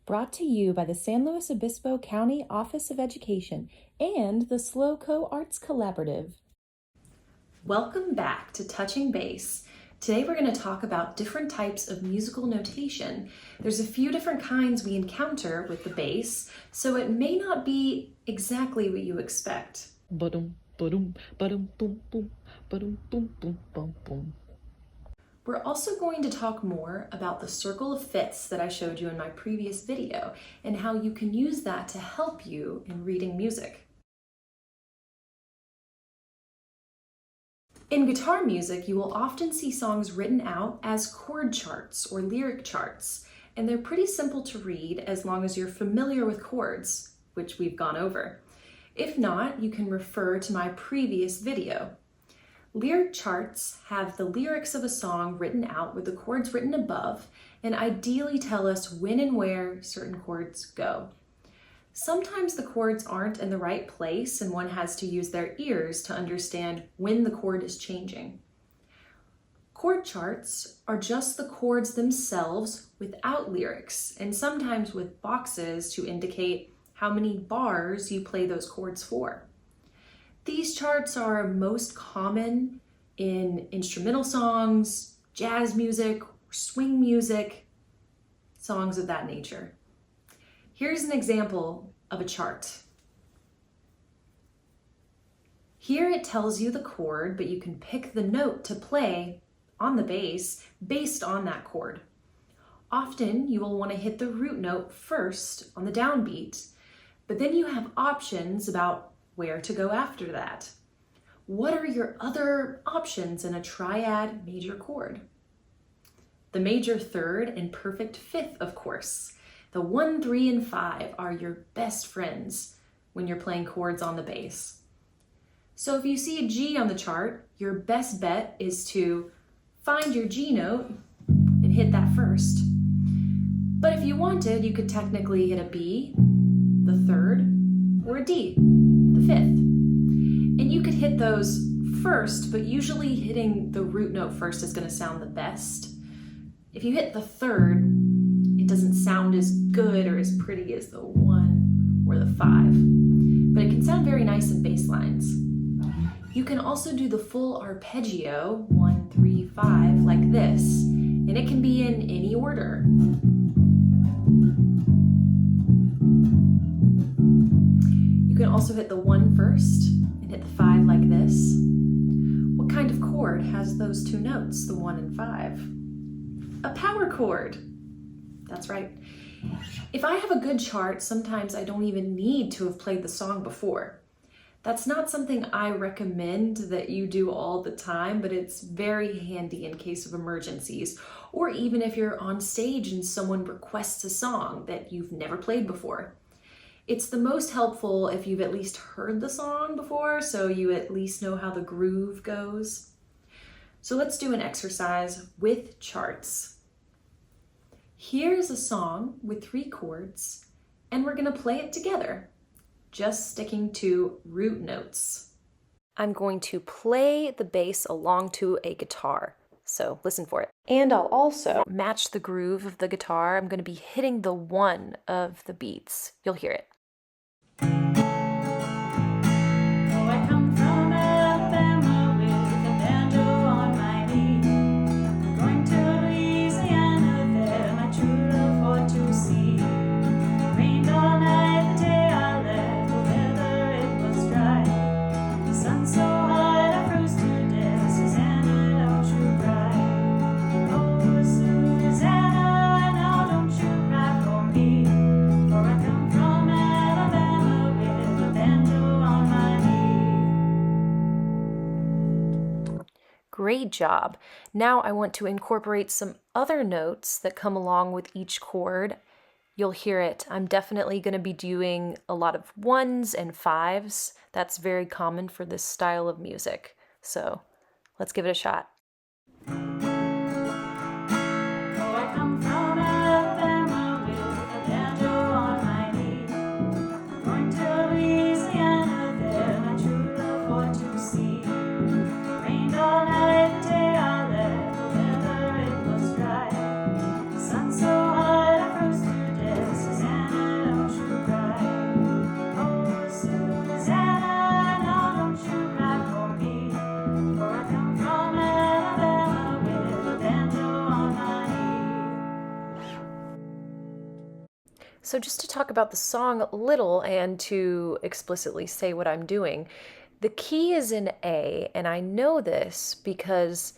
brought to you by the San Luis Obispo County Office of Education and the SLOCO Arts Collaborative. Welcome back to Touching Bass. Today we're going to talk about different types of musical notation. There's a few different kinds we encounter with the bass, so it may not be exactly what you expect. Ba-dum, ba-dum, ba-dum, boom, boom, ba-dum, boom, boom, boom, boom. We're also going to talk more about the circle of fifths that I showed you in my previous video and how you can use that to help you in reading music. In guitar music, you will often see songs written out as chord charts or lyric charts, and they're pretty simple to read as long as you're familiar with chords, which we've gone over. If not, you can refer to my previous video. Lyric charts have the lyrics of a song written out with the chords written above and ideally tell us when and where certain chords go. Sometimes the chords aren't in the right place and one has to use their ears to understand when the chord is changing. Chord charts are just the chords themselves without lyrics and sometimes with boxes to indicate how many bars you play those chords for. These charts are most common in instrumental songs, jazz music, swing music, songs of that nature. Here's an example of a chart. Here it tells you the chord, but you can pick the note to play on the bass based on that chord. Often you will want to hit the root note first on the downbeat, but then you have options about where to go after that. What are your other options in a triad major chord? The major third and perfect fifth, of course. The 1, 3, and 5 are your best friends when you're playing chords on the bass. So if you see a G on the chart, your best bet is to find your G note and hit that first. But if you wanted, you could technically hit a B, the third, or a D, the fifth. And you could hit those first, but usually hitting the root note first is going to sound the best. If you hit the third, it doesn't sound as good or as pretty as the 1 or the 5, but it can sound very nice in bass lines. You can also do the full arpeggio, 1, 3, 5, like this, and it can be in any order. You can also hit the 1 first and hit the 5 like this. What kind of chord has those two notes, the 1 and 5? A power chord. That's right. If I have a good chart, sometimes I don't even need to have played the song before. That's not something I recommend that you do all the time, but it's very handy in case of emergencies, or even if you're on stage and someone requests a song that you've never played before. It's the most helpful if you've at least heard the song before, so you at least know how the groove goes. So let's do an exercise with charts. Here's a song with 3 chords, and we're going to play it together, just sticking to root notes. I'm going to play the bass along to a guitar, so listen for it. And I'll also match the groove of the guitar. I'm going to be hitting the 1 of the beats. You'll hear it. Great job. Now I want to incorporate some other notes that come along with each chord. You'll hear it. I'm definitely going to be doing a lot of 1s and 5s. That's very common for this style of music. So let's give it a shot. Sun so hot, I froze to death. So just to talk about the song a little and to explicitly say what I'm doing, the key is in A, and I know this because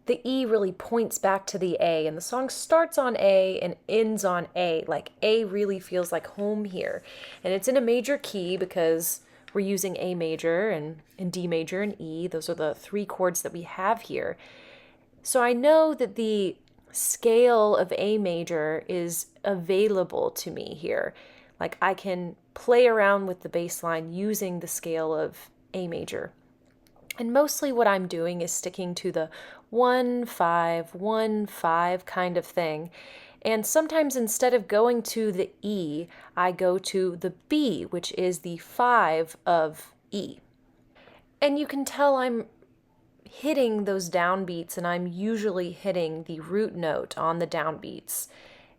the E really points back to the A, and the song starts on A and ends on A. Like A really feels like home here. And it's in a major key because we're using A major and D major and E. Those are the three chords that we have here. So I know that the scale of A major is available to me here. Like I can play around with the bass line using the scale of A major. And mostly what I'm doing is sticking to the 1 5 1 5 kind of thing. And sometimes instead of going to the E, I go to the B, which is the 5 of E. And you can tell I'm hitting those downbeats, and I'm usually hitting the root note on the downbeats.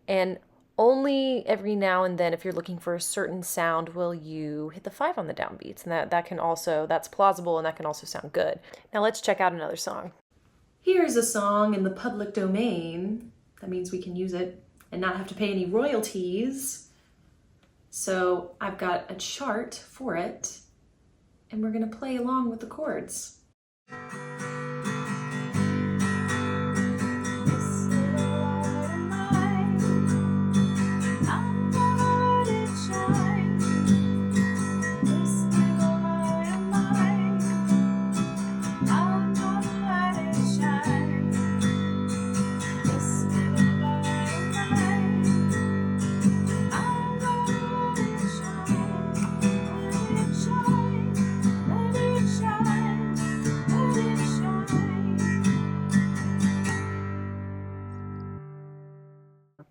And only every now and then, if you're looking for a certain sound, will you hit the 5 on the downbeats. And that can also, that's plausible, and that can also sound good. Now let's check out another song. Here's a song in the public domain. That means we can use it and not have to pay any royalties. So I've got a chart for it, and we're going to play along with the chords.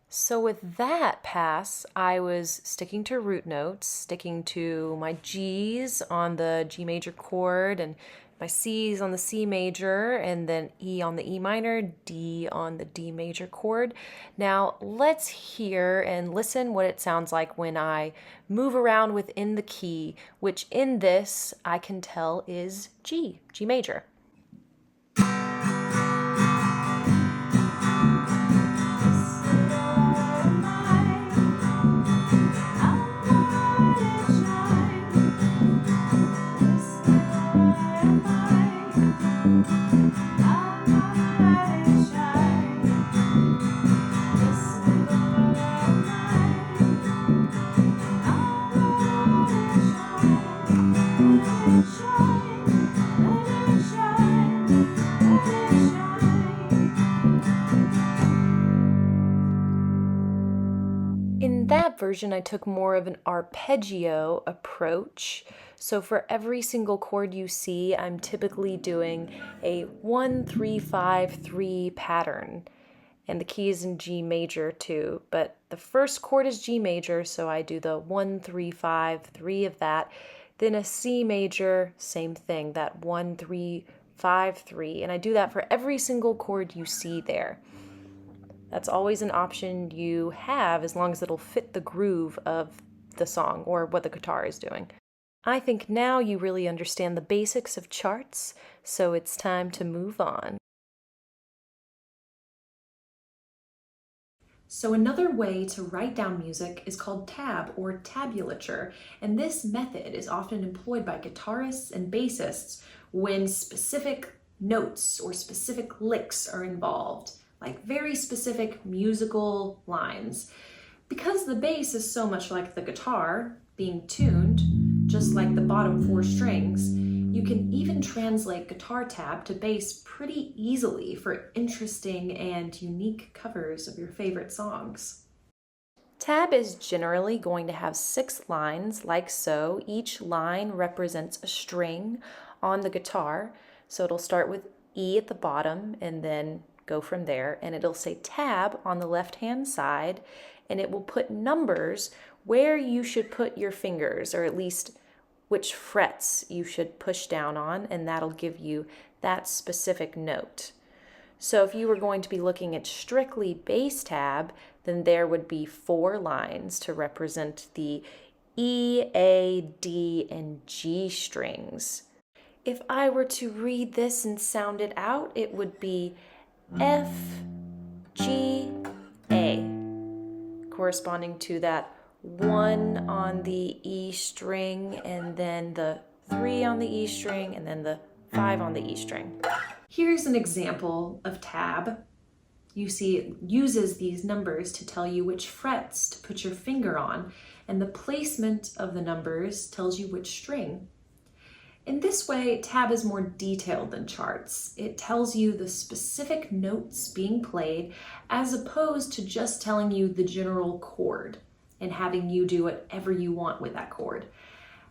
So with that pass, I was sticking to root notes, sticking to my G's on the G major chord and my C's on the C major, and then E on the E minor, D on the D major chord. Now let's hear and listen what it sounds like when I move around within the key, which in this I can tell is G, G major. In that version, I took more of an arpeggio approach. So for every single chord you see, I'm typically doing a 1 3 5 3 pattern. And the key is in G major too, but the first chord is G major, so I do the 1 3 5 3 of that. Then a C major, same thing, that 1 3 5 3, and I do that for every single chord you see there. That's always an option you have as long as it'll fit the groove of the song or what the guitar is doing. I think now you really understand the basics of charts, so it's time to move on. So another way to write down music is called tab or tabulature, and this method is often employed by guitarists and bassists when specific notes or specific licks are involved, like very specific musical lines. Because the bass is so much like the guitar, being tuned, just like the bottom 4 strings, you can even translate guitar tab to bass pretty easily for interesting and unique covers of your favorite songs. Tab is generally going to have 6 lines, like so. Each line represents a string on the guitar. So it'll start with E at the bottom and then go from there. And it'll say tab on the left-hand side, and it will put numbers where you should put your fingers, or at least which frets you should push down on, and that'll give you that specific note. So if you were going to be looking at strictly bass tab, then there would be 4 lines to represent the E, A, D, and G strings. If I were to read this and sound it out, it would be F, G, A, corresponding to that 1 on the E string, and then the 3 on the E string, and then the 5 on the E string. Here's an example of tab. You see it uses these numbers to tell you which frets to put your finger on, and the placement of the numbers tells you which string. In this way, tab is more detailed than charts. It tells you the specific notes being played as opposed to just telling you the general chord and having you do whatever you want with that chord.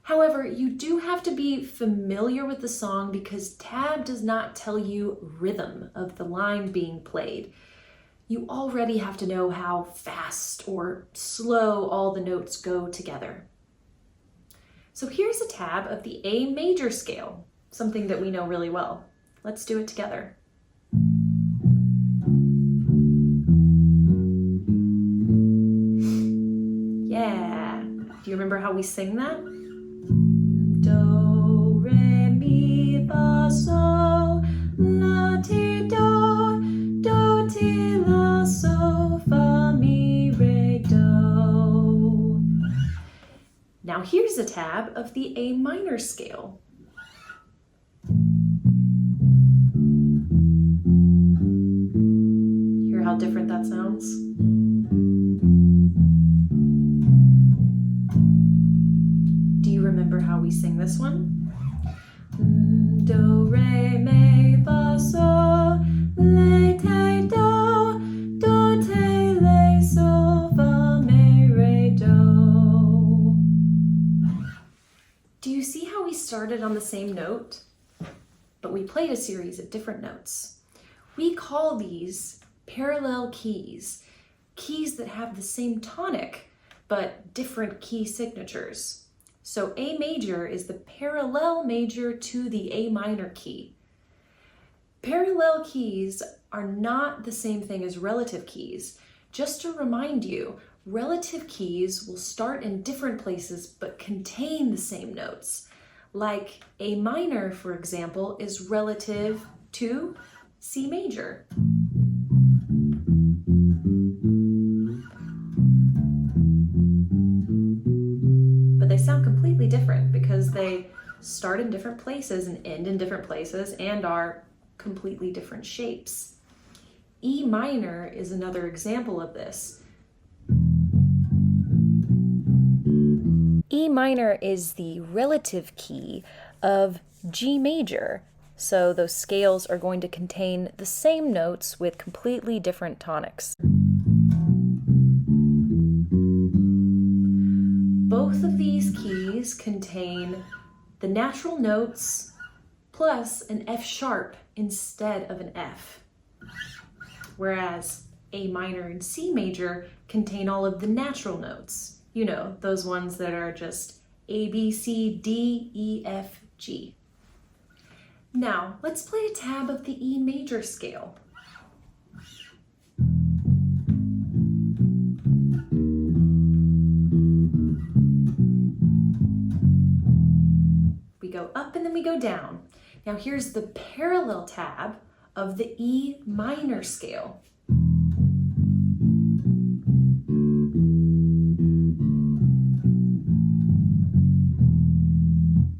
However, you do have to be familiar with the song because tab does not tell you rhythm of the line being played. You already have to know how fast or slow all the notes go together. So here's a tab of the A major scale, something that we know really well. Let's do it together. Yeah. Do you remember how we sing that? Do, re, mi, fa, sol, la, ti, do, ti, la, sol, fa, mi, re, do. Now here's a tab of the A minor scale. Hear how different that sounds? Do you remember how we sing this one? Do, re, mi, fa, sol, le, te, do, te, le, sol, fa, mi, re, do. Do you see how we started on the same note, but we played a series of different notes? We call these parallel keys, keys that have the same tonic, but different key signatures. So A major is the parallel major to the A minor key. Parallel keys are not the same thing as relative keys. Just to remind you, relative keys will start in different places but contain the same notes. Like A minor, for example, is relative to C major. But they sound completely different because they start in different places and end in different places and are completely different shapes. E minor is another example of this. E minor is the relative key of G major, so those scales are going to contain the same notes with completely different tonics. Both of these keys contain the natural notes plus an F sharp instead of an F, whereas A minor and C major contain all of the natural notes. You know, those ones that are just A, B, C, D, E, F, G. Now, let's play a tab of the E major scale. We go up and then we go down. Now here's the parallel tab of the E minor scale.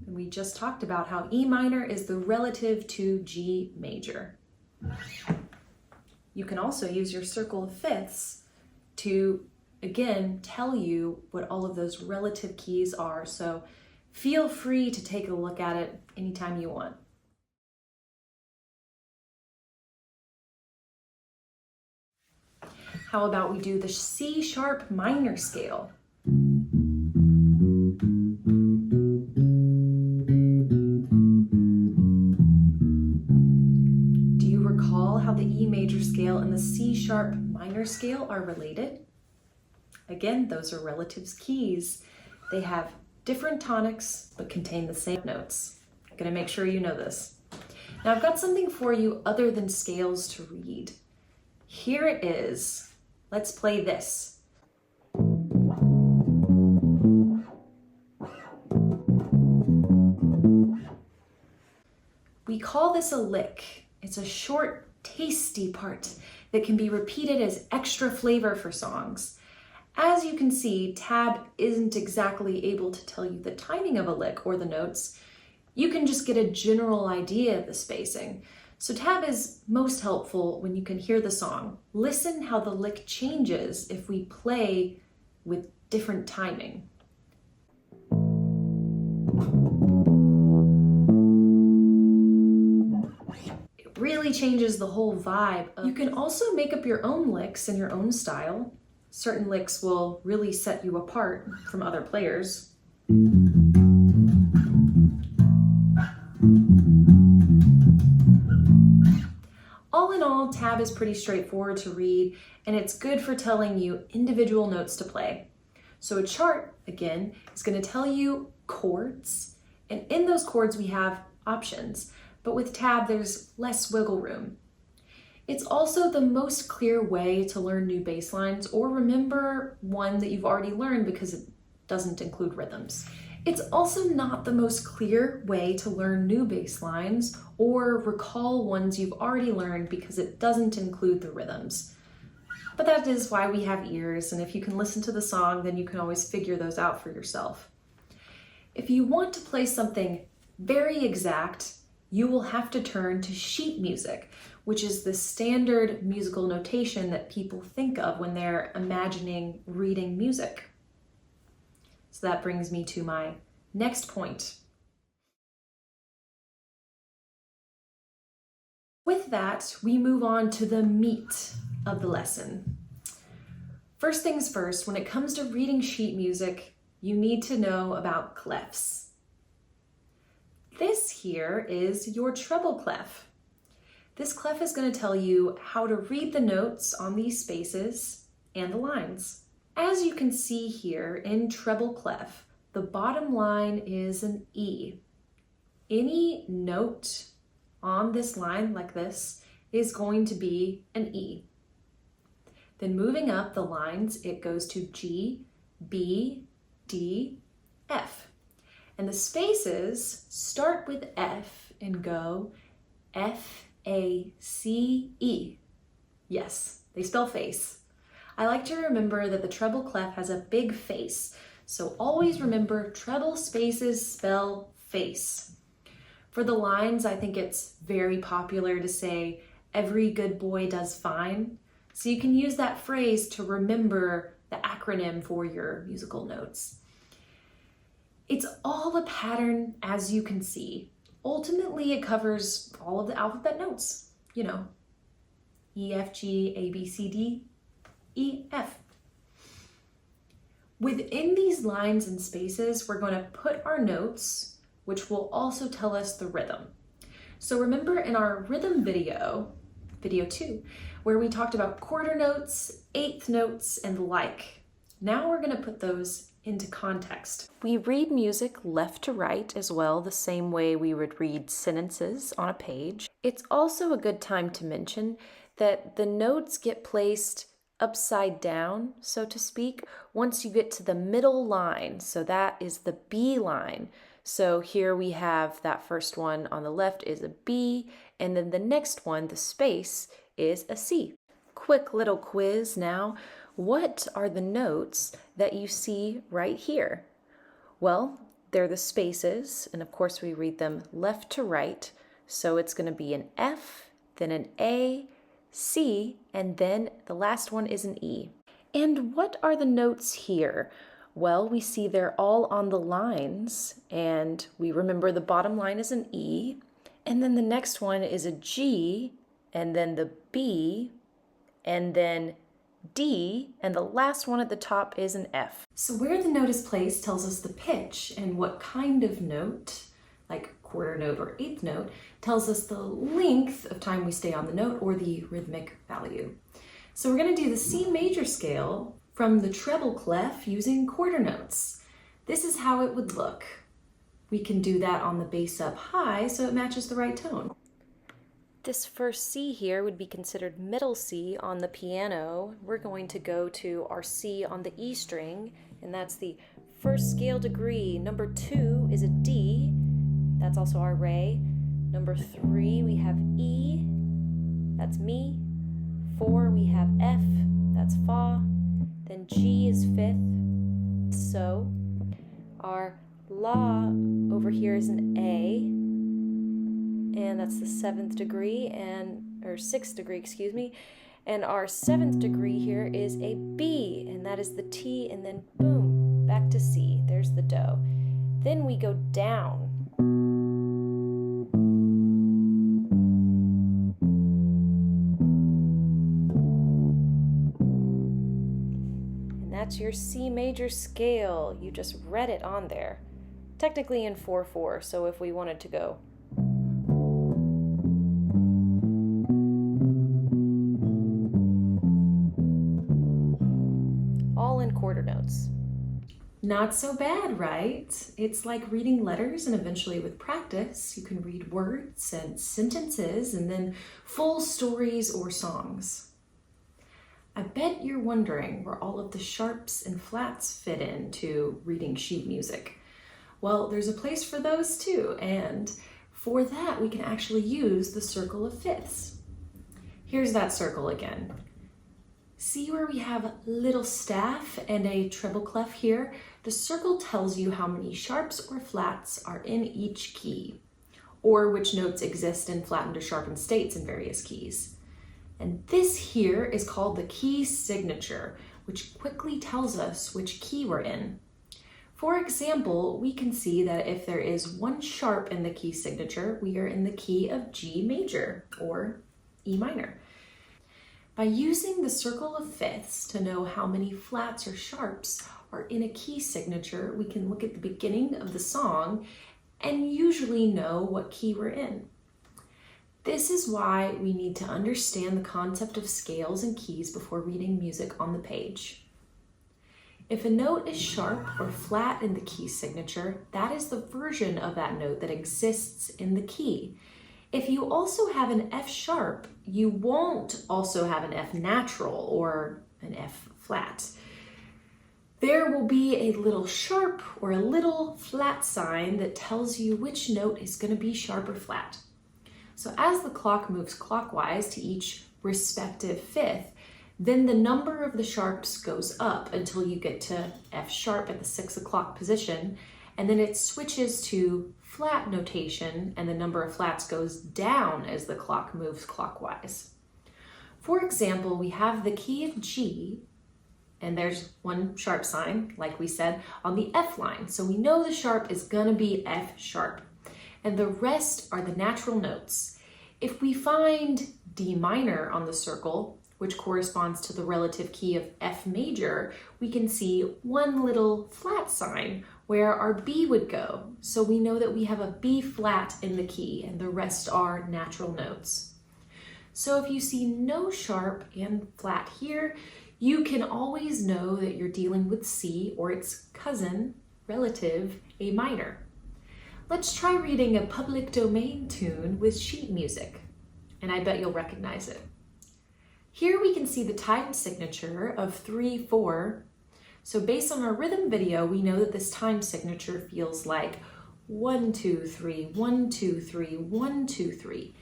We just talked about how E minor is the relative to G major. You can also use your circle of fifths to, again, tell you what all of those relative keys are. So feel free to take a look at it anytime you want. How about we do the C sharp minor scale? Do you recall how the E major scale and the C sharp minor scale are related? Again, those are relative keys. They have different tonics but contain the same notes. I'm gonna make sure you know this. Now I've got something for you other than scales to read. Here it is. Let's play this. We call this a lick. It's a short, tasty part that can be repeated as extra flavor for songs. As you can see, tab isn't exactly able to tell you the timing of a lick or the notes. You can just get a general idea of the spacing. So tab is most helpful when you can hear the song. Listen how the lick changes if we play with different timing. It really changes the whole vibe. You can also make up your own licks in your own style. Certain licks will really set you apart from other players. All in all, tab is pretty straightforward to read, and it's good for telling you individual notes to play. So a chart, again, is going to tell you chords, and in those chords we have options, but with tab there's less wiggle room. It's also the most clear way to learn new bass lines or remember one that you've already learned because it doesn't include rhythms. It's also not the most clear way to learn new bass lines or recall ones you've already learned because it doesn't include the rhythms. But that is why we have ears, and if you can listen to the song, then you can always figure those out for yourself. If you want to play something very exact, you will have to turn to sheet music, which is the standard musical notation that people think of when they're imagining reading music. So that brings me to my next point. With that, we move on to the meat of the lesson. First things first, when it comes to reading sheet music, you need to know about clefs. This here is your treble clef. This clef is going to tell you how to read the notes on these spaces and the lines. As you can see here in treble clef, the bottom line is an E. Any note on this line like this is going to be an E. Then moving up the lines, it goes to G, B, D, F. And the spaces start with F and go F, A, C, E. Yes, they spell face. I like to remember that the treble clef has a big face, so always remember treble spaces spell face. For the lines, I think it's very popular to say, every good boy does fine. So you can use that phrase to remember the acronym for your musical notes. It's all a pattern, as you can see. Ultimately, it covers all of the alphabet notes, you know, E, F, G, A, B, C, D, E, F. Within these lines and spaces, we're going to put our notes, which will also tell us the rhythm. So remember in our rhythm video 2, where we talked about quarter notes, eighth notes, and the like. Now we're going to put those into context. We read music left to right as well, the same way we would read sentences on a page. It's also a good time to mention that the notes get placed upside down, so to speak, once you get to the middle line. So that is the B line. So here we have that first one on the left is a B, and then the next one, the space, is a C. Quick little quiz now. What are the notes that you see right here? Well, they're the spaces, and of course we read them left to right. So it's going to be an F, then an A, C, and then the last one is an E. And what are the notes here? Well, we see they're all on the lines, and we remember the bottom line is an E, and then the next one is a G, and then the B, and then D, and the last one at the top is an F. So where the note is placed tells us the pitch, and what kind of note, like quarter note or eighth note, tells us the length of time we stay on the note or the rhythmic value. So we're going to do the C major scale from the treble clef using quarter notes. This is how it would look. We can do that on the bass up high so it matches the right tone. This first C here would be considered middle C on the piano. We're going to go to our C on the E string, and that's the first scale degree. Number 2 is a D. That's also our re. Number 3, we have E. That's mi. 4, we have F. That's fa. then G is fifth, so. Our La over here is an A, and that's the 7th degree, or 6th degree, excuse me. And our 7th degree here is a B, and that is the T, and then boom, back to C. There's the Do. Then we go down. And that's your C major scale. You just read it on there. Technically in 4/4, so if we wanted to go all in quarter notes. Not so bad, right? It's like reading letters, and eventually with practice, you can read words and sentences and then full stories or songs. I bet you're wondering where all of the sharps and flats fit into reading sheet music. Well, there's a place for those too, and for that we can actually use the circle of fifths. Here's that circle again. See where we have a little staff and a treble clef here? The circle tells you how many sharps or flats are in each key, or which notes exist in flattened or sharpened states in various keys. And this here is called the key signature, which quickly tells us which key we're in. For example, we can see that if there is one sharp in the key signature, we are in the key of G major or E minor. By using the circle of fifths to know how many flats or sharps are in a key signature, we can look at the beginning of the song and usually know what key we're in. This is why we need to understand the concept of scales and keys before reading music on the page. If a note is sharp or flat in the key signature, that is the version of that note that exists in the key. If you also have an F sharp, you won't also have an F natural or an F flat. There will be a little sharp or a little flat sign that tells you which note is going to be sharp or flat. So as the clock moves clockwise to each respective fifth, then the number of the sharps goes up until you get to F sharp at the 6 o'clock position, and then it switches to flat notation and the number of flats goes down as the clock moves clockwise. For example, we have the key of G, and there's one sharp sign, like we said, on the F line. So we know the sharp is gonna be F sharp, and the rest are the natural notes. If we find D minor on the circle, which corresponds to the relative key of F major, we can see one little flat sign where our B would go. So we know that we have a B flat in the key and the rest are natural notes. So if you see no sharp and flat here, you can always know that you're dealing with C or its cousin, relative, A minor. Let's try reading a public domain tune with sheet music, and I bet you'll recognize it. Here we can see the time signature of 3/4. So based on our rhythm video, we know that this time signature feels like 1, 2, 3, 1, 2, 3, 1, 2, 3.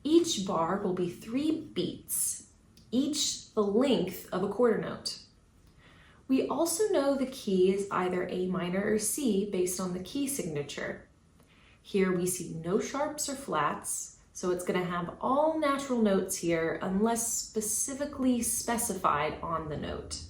Each bar will be 3 beats, each the length of a quarter note. We also know the key is either A minor or C based on the key signature. Here we see no sharps or flats, so it's going to have all natural notes here unless specifically specified on the note.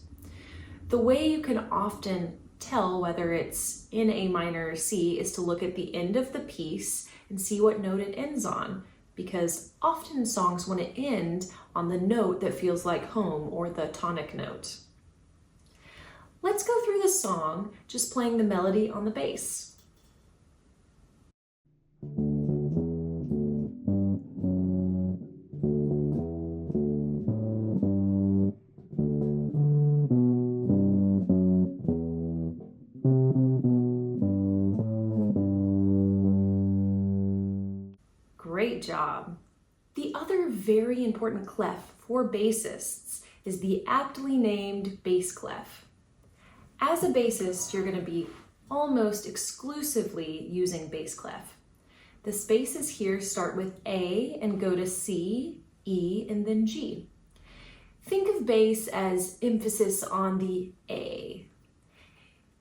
The way you can often tell whether it's in A minor or C is to look at the end of the piece and see what note it ends on, because often songs want to end on the note that feels like home or the tonic note. Let's go through the song just playing the melody on the bass. Great job. The other very important clef for bassists is the aptly named bass clef. As a bassist, you're going to be almost exclusively using bass clef. The spaces here start with A and go to C, E, and then G. Think of bass as emphasis on the A.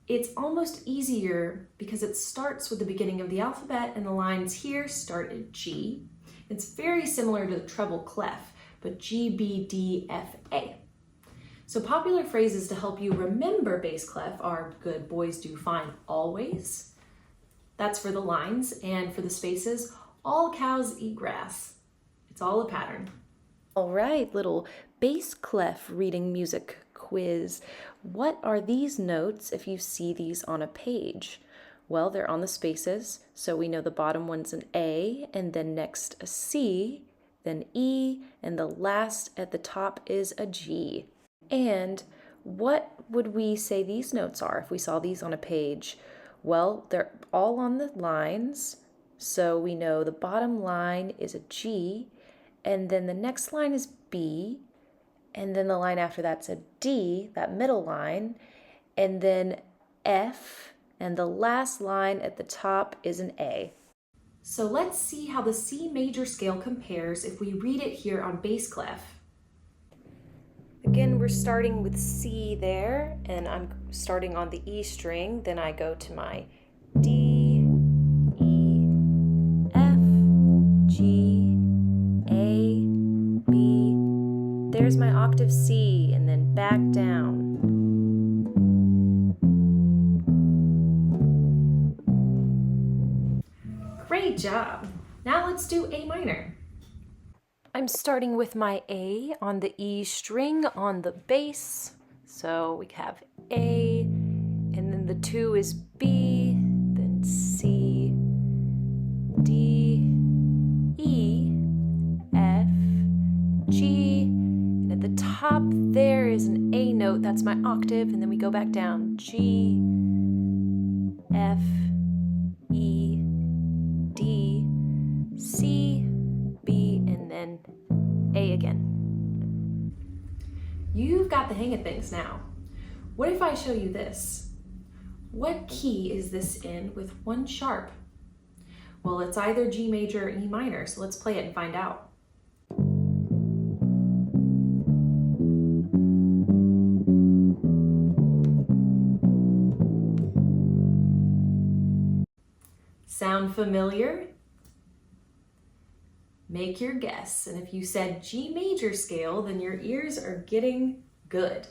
It's almost easier because it starts with the beginning of the alphabet and the lines here start at G. It's very similar to the treble clef, but G, B, D, F, A. So popular phrases to help you remember bass clef are good boys do fine always. That's for the lines, and for the spaces, all cows eat grass. It's all a pattern. All right, little bass clef reading music quiz. What are these notes if you see these on a page? Well, they're on the spaces, so we know the bottom one's an A, and then next a C, then E, and the last at the top is a G. And what would we say these notes are if we saw these on a page? Well, they're all on the lines, so we know the bottom line is a G, and then the next line is B, and then the line after that's a D, that middle line, and then F, and the last line at the top is an A. So let's see how the C major scale compares if we read it here on bass clef. Again, we're starting with C there, and I'm starting on the E string, then I go to my D, E, F, G, A, B. There's my octave C, and then back down. Great job! Now let's do A minor. I'm starting with my A on the E string on the bass. So we have A, and then the 2 is B, then C, D, E, F, G, and at the top there is an A note, that's my octave, and then we go back down, G, F, E, D, C, B, and then A again. You've got the hang of things now. What if I show you this? What key is this in with one sharp? Well, it's either G major or E minor, so let's play it and find out. Sound familiar? Make your guess, and if you said G major scale, then your ears are getting good.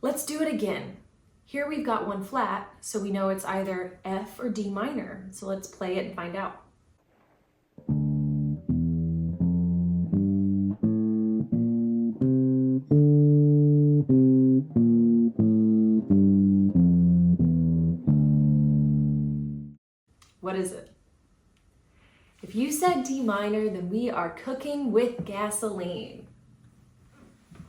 Let's do it again. Here we've got one flat, so we know it's either F or D minor, so let's play it and find out. What is it? If you said D minor, then we are cooking with gasoline.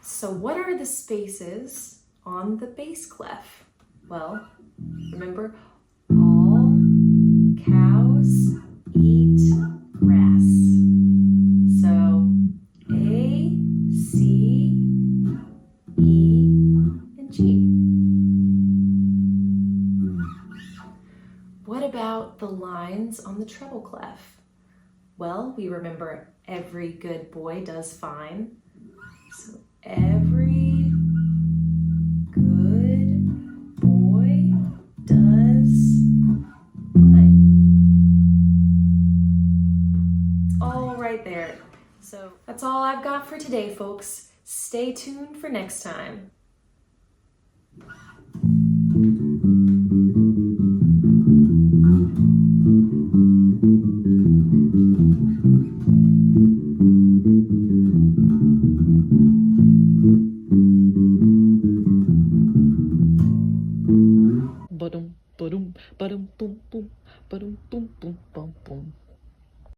So what are the spaces on the bass clef? Well, remember, all cows eat grass. So A, C, E, and G. What about the lines on the treble clef? Well, we remember every good boy does fine. So every good boy does fine. It's all right there. So that's all I've got for today, folks. Stay tuned for next time.